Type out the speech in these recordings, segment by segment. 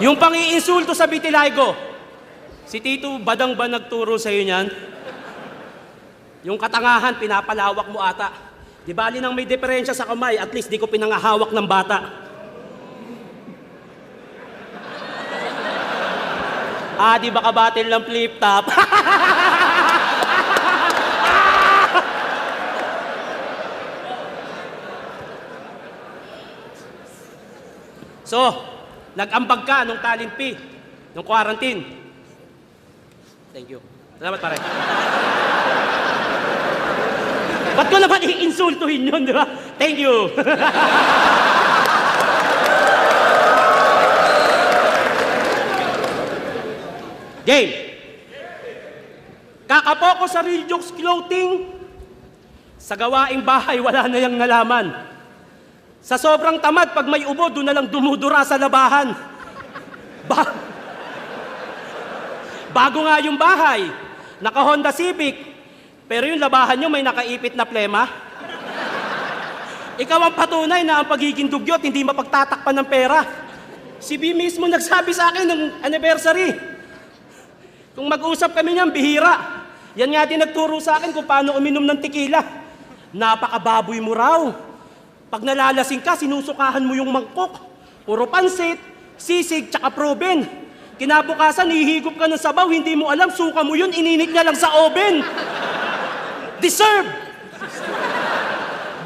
Yung pang-iinsulto sa Vitiligo, si Tito Badang ba nagturo sa iyo niyan? Yung katangahan, pinapalawak mo ata. Di bali nang may diferensya sa kamay, at least di ko pinangahawak ng bata. Di ba kabatil ng flip-top? So, nag-ambag ka nung talimpi, nung quarantine. Thank you. Salamat pare. Ba't ko naman i-insultuhin yun, di ba? Thank you. Game. Kakapo ko sa Real Jokes Clothing. Sa gawaing bahay, wala na yang nalaman. Sa sobrang tamad, pag may ubo, doon na lang dumudura sa labahan. Bago nga yung bahay, naka-Honda Civic, pero yung labahan nyo may nakaipit na plema. Ikaw ang patunay na ang pagiging dugyot, hindi mapagtatakpan ng pera. Si B mismo nagsabi sa akin ng anniversary. Kung mag-usap kami niyan, bihira. Yan nga din nagturo sa akin kung paano uminom ng tequila. Napakababoy mo raw. Pag nalalasing ka, sinusukahan mo yung mangkok. Puro pansit, sisig, tsaka proben. Kinabukasan, hihigop ka ng sabaw, hindi mo alam, suka mo yun, ininit niya lang sa oven. Deserve!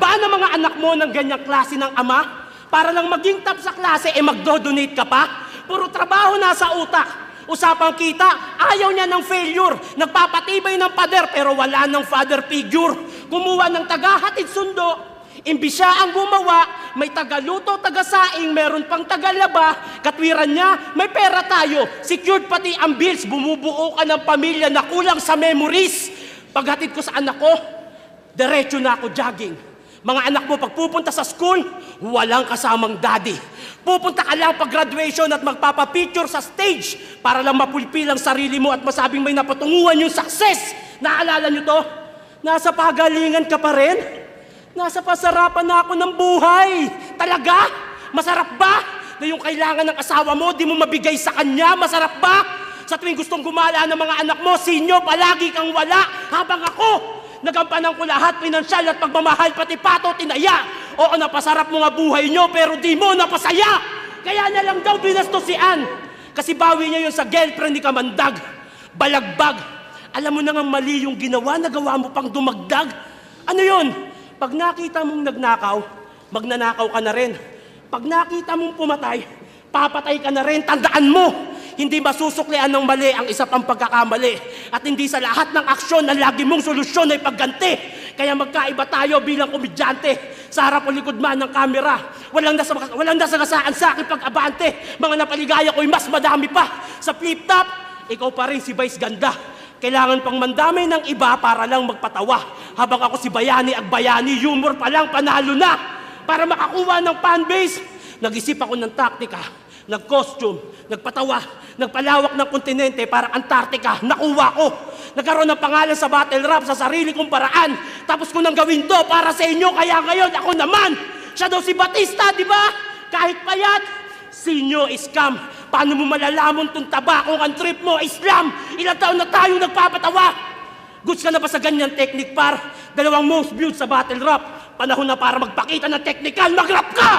Ba na mga anak mo ng ganyang klase ng ama? Para lang maging top sa klase, magdo-donate ka pa? Puro trabaho nasa utak. Usapang kita, ayaw niya ng failure. Nagpapatibay ng pader, pero wala ng father figure. Kumuha ng tagahatid sundo. Imbis siya ang gumawa, may tagaluto, tagasaing, meron pang tagalaba, katwiran niya, may pera tayo, secured pati ang bills, bumubuo ka ng pamilya na kulang sa memories. Paghatid ko sa anak ko, diretso na ako jogging. Mga anak mo, pag pupunta sa school, walang kasamang daddy. Pupunta ka lang pag graduation at magpapapicture sa stage para lang mapulpil ang sarili mo at masabing may napatunguhan yung success. Naalala nyo to? Nasa pagalingan ka pa rin? Nasa pasarapan na ako ng buhay. Talaga? Masarap ba? Na yung kailangan ng asawa mo, di mo mabigay sa kanya? Masarap ba? Sa tuwing gustong gumala ng mga anak mo, sinyo, palagi kang wala. Habang ako, nagampanan ko lahat, pinansyal at pagmamahal, pati pato, tinaya. Oo, napasarap mo nga buhay nyo, pero di mo napasaya. Kaya na lang daw binastos si Ann. Kasi bawi niya yun sa girlfriend ni Kamandag. Balagbag. Alam mo na nga mali yung ginawa, nagawa mo pang dumagdag. Ano yun? Pag nakita mong nagnakaw, magnanakaw ka na rin. Pag nakita mong pumatay, papatay ka na rin. Tandaan mo, hindi masusuklian ng mali ang isa pang pagkakamali. At hindi sa lahat ng aksyon na lagi mong solusyon ay pagganti. Kaya magkaiba tayo bilang komedyante. Sa harap o likod man ng kamera, walang nasagasaan sa akin pag-abante. Mga napaligaya ko'y mas madami pa. Sa flip-top, ikaw pa rin si Vice Ganda. Kailangan pang mandamay ng iba para lang magpatawa. Habang ako si Bayani Agbayani, humor pa lang panalo na. Para makakuha ng fanbase, nag-isip ako ng taktika, nag-costume, nagpatawa, nagpalawak ng kontinente para Antarctica, nakuha ko. Nagkaroon ng pangalan sa battle rap sa sarili kong paraan. Tapos ko nang gawin to para sa inyo, kaya ngayon ako naman. Siya daw si Batista, di ba? Kahit payat, sinyo scam. Paano mo malalaman itong taba kung ang trip mo, Islam? Ilang taon na tayo nagpapatawa? Goods ka na ba sa ganyan technique, par? 2 most viewed sa battle rap. Panahon na para magpakita ng technical, mag-rap ka!